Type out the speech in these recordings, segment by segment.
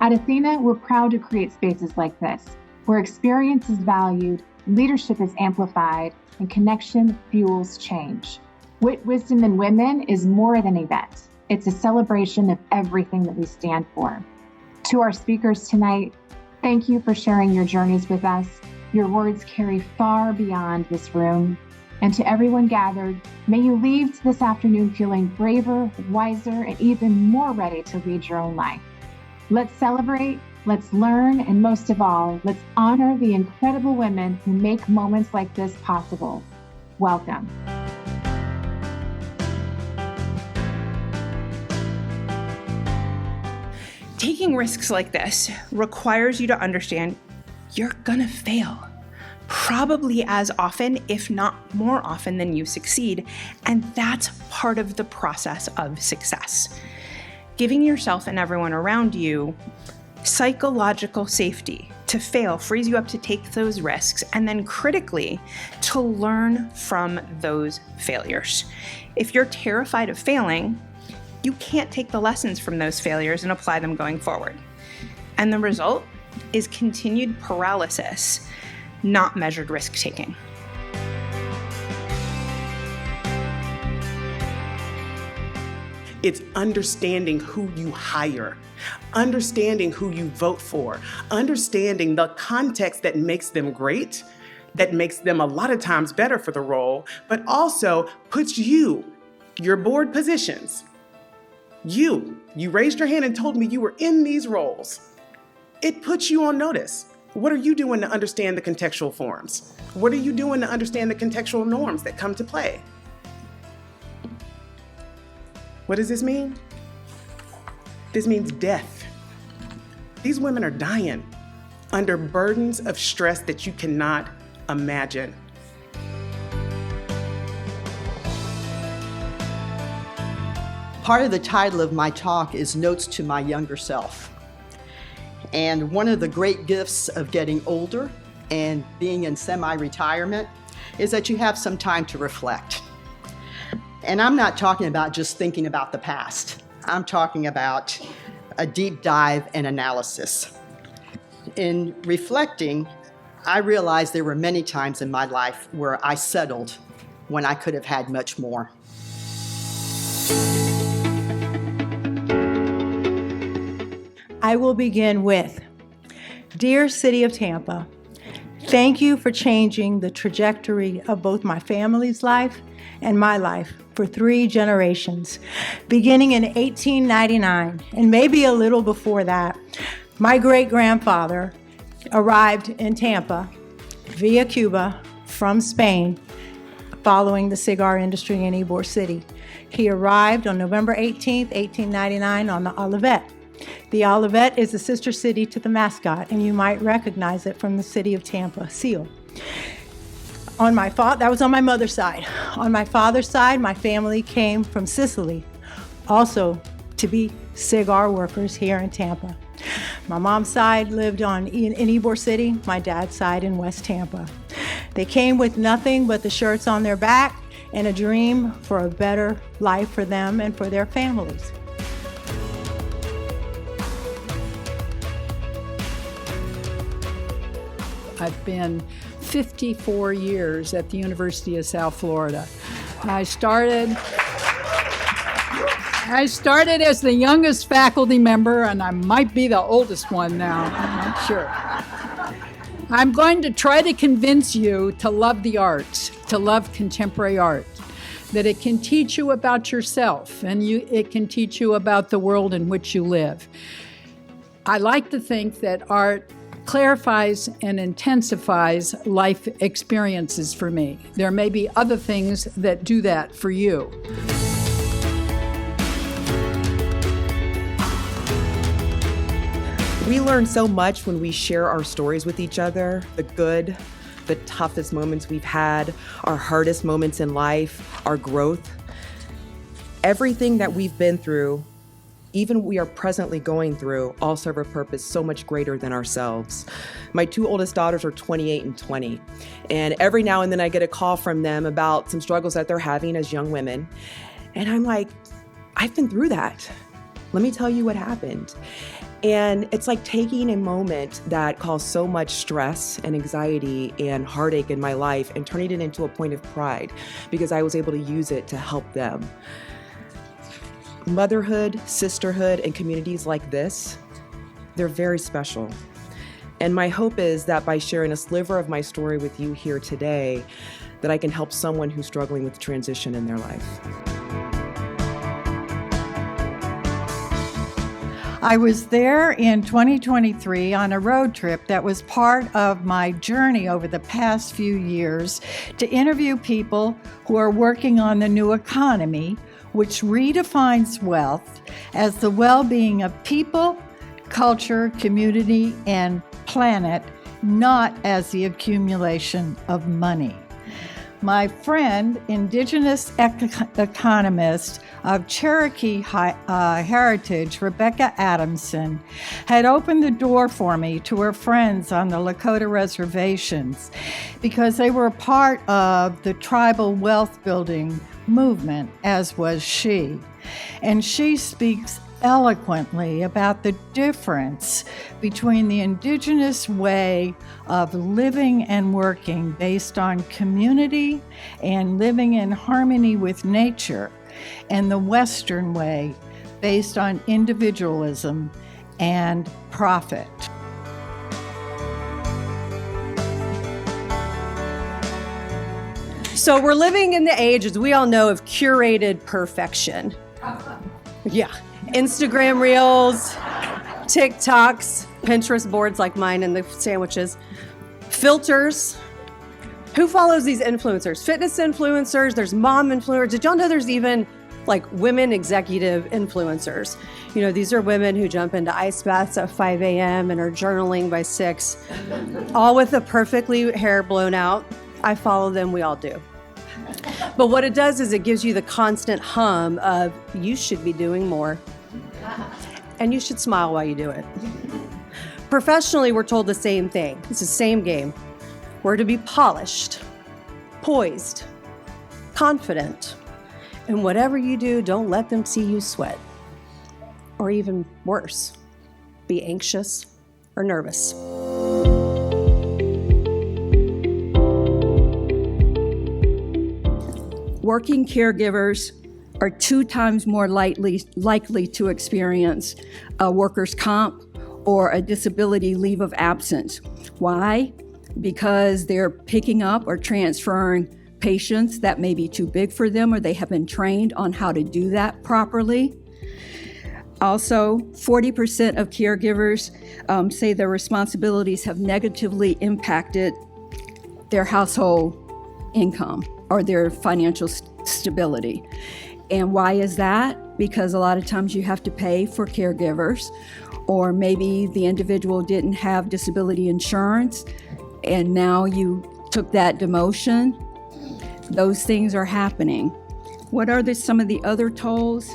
At Athena, we're proud to create spaces like this, where experience is valued, leadership is amplified, and connection fuels change. Wit, Wisdom, and Women is more than an event. It's a celebration of everything that we stand for. To our speakers tonight, thank you for sharing your journeys with us. Your words carry far beyond this room. And to everyone gathered, may you leave this afternoon feeling braver, wiser, and even more ready to lead your own life. Let's celebrate, let's learn, and most of all, let's honor the incredible women who make moments like this possible. Welcome. Taking risks like this requires you to understand you're gonna fail. Probably as often, if not more often, than you succeed. And that's part of the process of success. Giving yourself and everyone around you psychological safety to fail frees you up to take those risks, and then critically to learn from those failures. If you're terrified of failing, you can't take the lessons from those failures and apply them going forward. And the result is continued paralysis, not measured risk-taking. It's understanding who you hire, understanding who you vote for, understanding the context that makes them great, that makes them a lot of times better for the role, but also puts you, your board positions, you raised your hand and told me you were in these roles. It puts you on notice. What are you doing to understand the contextual forms? What are you doing to understand the contextual norms that come to play? What does this mean? This means death. These women are dying under burdens of stress that you cannot imagine. Part of the title of my talk is Notes to My Younger Self. And one of the great gifts of getting older and being in semi-retirement is that you have some time to reflect. And I'm not talking about just thinking about the past. I'm talking about a deep dive and analysis. In reflecting, I realized there were many times in my life where I settled when I could have had much more. I will begin with, Dear City of Tampa, thank you for changing the trajectory of both my family's life and my life for 3 generations. Beginning in 1899, and maybe a little before that, my great-grandfather arrived in Tampa via Cuba from Spain following the cigar industry in Ybor City. He arrived on November 18th, 1899 on the Olivet. The Olivet is the sister city to the mascot, and you might recognize it from the City of Tampa seal. That was on my mother's side. On my father's side, my family came from Sicily, also to be cigar workers here in Tampa. My mom's side lived in Ybor City, my dad's side in West Tampa. They came with nothing but the shirts on their back and a dream for a better life for them and for their families. I've been 54 years at the University of South Florida. I started as the youngest faculty member, and I might be the oldest one now, I'm not sure. I'm going to try to convince you to love the arts, to love contemporary art, that it can teach you about yourself, and it can teach you about the world in which you live. I like to think that art clarifies and intensifies life experiences for me. There may be other things that do that for you. We learn so much when we share our stories with each other, the good, the toughest moments we've had, our hardest moments in life, our growth. Everything that we've been through, even we are presently going through, all serve a purpose so much greater than ourselves. My 2 oldest daughters are 28 and 20, and every now and then I get a call from them about some struggles that they're having as young women. And I'm like, I've been through that. Let me tell you what happened. And it's like taking a moment that caused so much stress and anxiety and heartache in my life and turning it into a point of pride because I was able to use it to help them. Motherhood, sisterhood, and communities like this, they're very special. And my hope is that by sharing a sliver of my story with you here today, that I can help someone who's struggling with transition in their life. I was there in 2023 on a road trip that was part of my journey over the past few years to interview people who are working on the new economy, which redefines wealth as the well-being of people, culture, community, and planet, not as the accumulation of money. My friend, Indigenous economist of Cherokee heritage, Rebecca Adamson, had opened the door for me to her friends on the Lakota reservations because they were a part of the tribal wealth building movement, as was she. And she speaks eloquently about the difference between the Indigenous way of living and working based on community and living in harmony with nature, and the Western way based on individualism and profit. So we're living in the age, as we all know, of curated perfection. Yeah. Instagram Reels, TikToks, Pinterest boards like mine and the sandwiches, filters. Who follows these influencers? Fitness influencers, there's mom influencers. Did y'all know there's even like women executive influencers? You know, these are women who jump into ice baths at 5 a.m. and are journaling by 6, all with the perfectly hair blown out. I follow them, we all do. But what it does is it gives you the constant hum of you should be doing more. And you should smile while you do it. Professionally, we're told the same thing. It's the same game. We're to be polished, poised, confident. And whatever you do, don't let them see you sweat. Or even worse, be anxious or nervous. Working caregivers are 2 times more likely to experience a workers' comp or a disability leave of absence. Why? Because they're picking up or transferring patients that may be too big for them, or they have been trained on how to do that properly. Also, 40% of caregivers say their responsibilities have negatively impacted their household income or their financial stability. And why is that? Because a lot of times you have to pay for caregivers, or maybe the individual didn't have disability insurance and now you took that demotion. Those things are happening. What are some of the other tolls?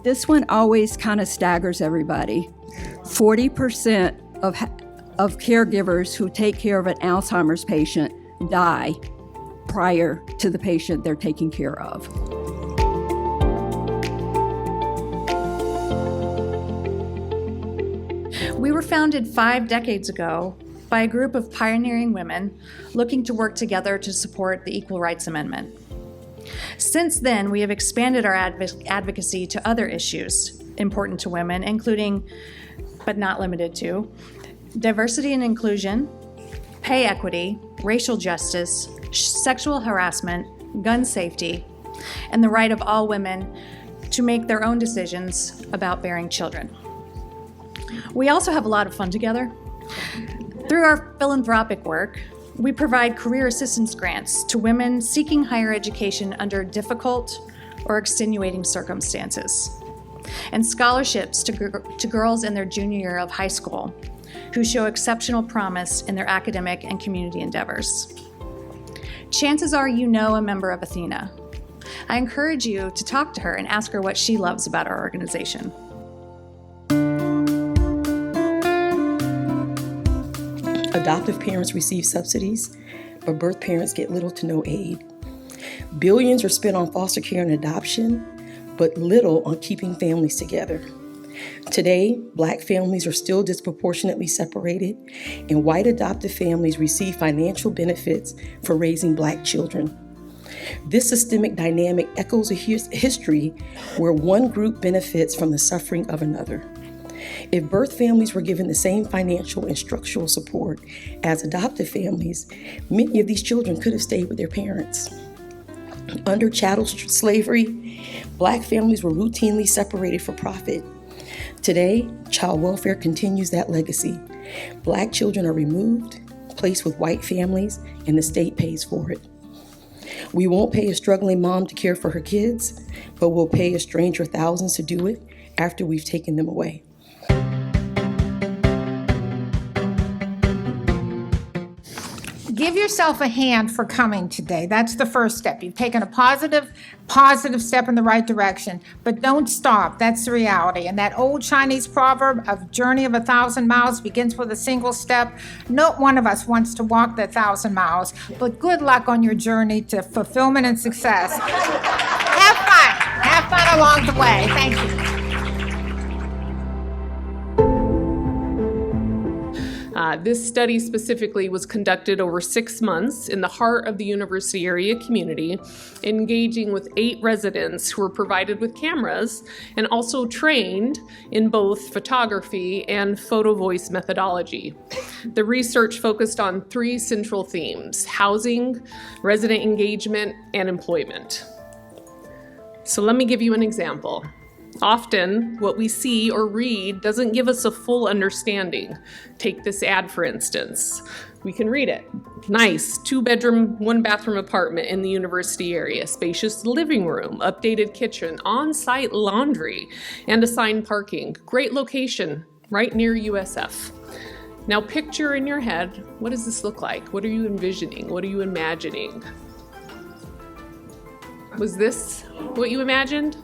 This one always kind of staggers everybody. 40% of caregivers who take care of an Alzheimer's patient die prior to the patient they're taking care of. We were founded 5 decades ago by a group of pioneering women looking to work together to support the Equal Rights Amendment. Since then, we have expanded our advocacy to other issues important to women, including, but not limited to, diversity and inclusion, pay equity, racial justice, sexual harassment, gun safety, and the right of all women to make their own decisions about bearing children. We also have a lot of fun together. Through our philanthropic work, we provide career assistance grants to women seeking higher education under difficult or extenuating circumstances, and scholarships to girls in their junior year of high school who show exceptional promise in their academic and community endeavors. Chances are you know a member of Athena. I encourage you to talk to her and ask her what she loves about our organization. Adoptive parents receive subsidies, but birth parents get little to no aid. Billions are spent on foster care and adoption, but little on keeping families together. Today, Black families are still disproportionately separated, and white adoptive families receive financial benefits for raising Black children. This systemic dynamic echoes a history where one group benefits from the suffering of another. If birth families were given the same financial and structural support as adoptive families, many of these children could have stayed with their parents. Under chattel slavery, Black families were routinely separated for profit. Today, child welfare continues that legacy. Black children are removed, placed with white families, and the state pays for it. We won't pay a struggling mom to care for her kids, but we'll pay a stranger thousands to do it after we've taken them away. Give yourself a hand for coming today. That's the first step. You've taken a positive step in the right direction, but don't stop. That's the reality. And that old Chinese proverb of journey of 1,000 miles begins with a single step. Not one of us wants to walk the 1,000 miles, but good luck on your journey to fulfillment and success. Have fun along the way. Thank you. This study specifically was conducted over 6 months in the heart of the university area community, engaging with 8 residents who were provided with cameras and also trained in both photography and photo voice methodology. The research focused on 3 central themes: housing, resident engagement, and employment. So let me give you an example. Often, what we see or read doesn't give us a full understanding. Take this ad, for instance. We can read it. Nice, 2-bedroom, 1-bathroom apartment in the university area, spacious living room, updated kitchen, on-site laundry, and assigned parking. Great location, right near USF. Now picture in your head, what does this look like? What are you envisioning? What are you imagining? Was this what you imagined?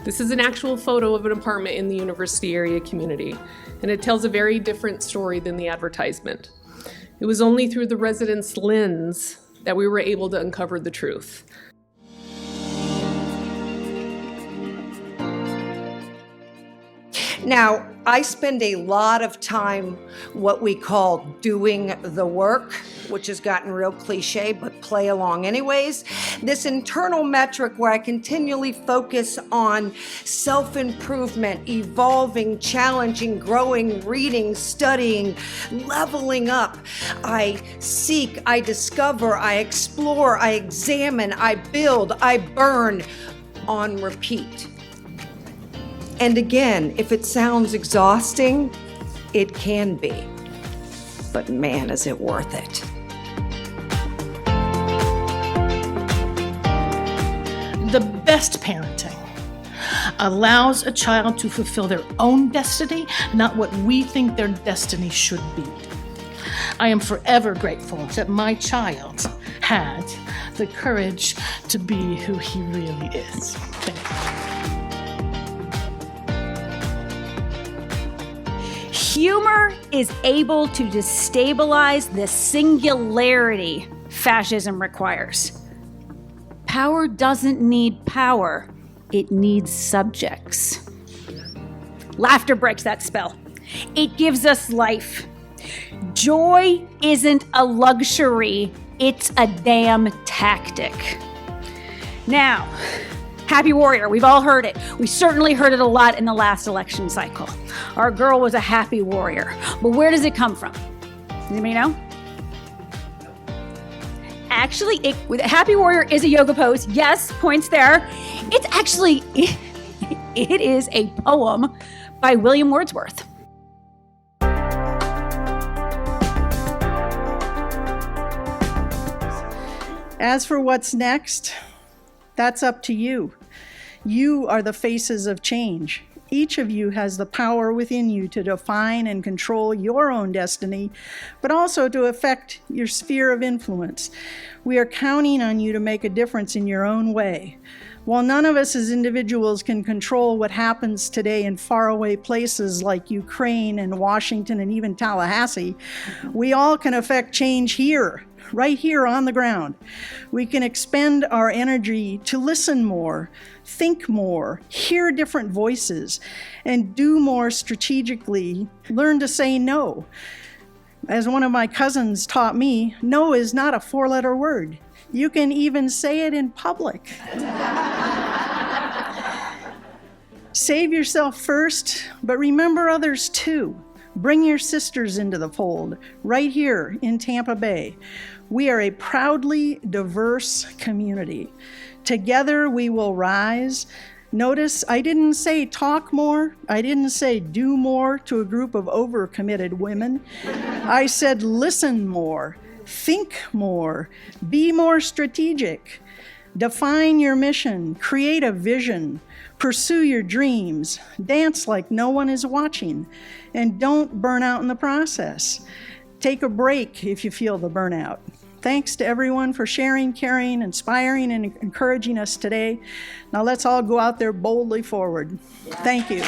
This is an actual photo of an apartment in the university area community, and it tells a very different story than the advertisement. It was only through the residents' lens that we were able to uncover the truth. Now, I spend a lot of time what we call doing the work, which has gotten real cliche, but play along anyways. This internal metric where I continually focus on self-improvement, evolving, challenging, growing, reading, studying, leveling up. I seek, I discover, I explore, I examine, I build, I burn on repeat. And again, if it sounds exhausting, it can be. But man, is it worth it. The best parenting allows a child to fulfill their own destiny, not what we think their destiny should be. I am forever grateful that my child had the courage to be who he really is. Thank you. Humor is able to destabilize the singularity fascism requires. Power doesn't need power, it needs subjects. Laughter breaks that spell. It gives us life. Joy isn't a luxury, it's a damn tactic. Now, Happy Warrior, we've all heard it. We certainly heard it a lot in the last election cycle. Our girl was a happy warrior. But where does it come from? Does anybody know? Actually, Happy Warrior is a yoga pose. Yes, points there. It's actually, it is a poem by William Wordsworth. As for what's next, that's up to you. You are the faces of change. Each of you has the power within you to define and control your own destiny, but also to affect your sphere of influence. We are counting on you to make a difference in your own way. While none of us as individuals can control what happens today in faraway places like Ukraine and Washington and even Tallahassee, we all can affect change here. right here on the ground. We can expend our energy to listen more, think more, hear different voices, and do more strategically, learn to say no. As one of my cousins taught me, no is not a four-letter word. You can even say it in public. Save yourself first, but remember others too. Bring your sisters into the fold, right here in Tampa Bay. We are a proudly diverse community. Together we will rise. Notice I didn't say talk more. I didn't say do more to a group of overcommitted women. I said listen more, think more, be more strategic, define your mission, create a vision, pursue your dreams, dance like no one is watching, and don't burn out in the process. Take a break if you feel the burnout. Thanks to everyone for sharing, caring, inspiring, and encouraging us today. Now let's all go out there boldly forward. Thank you.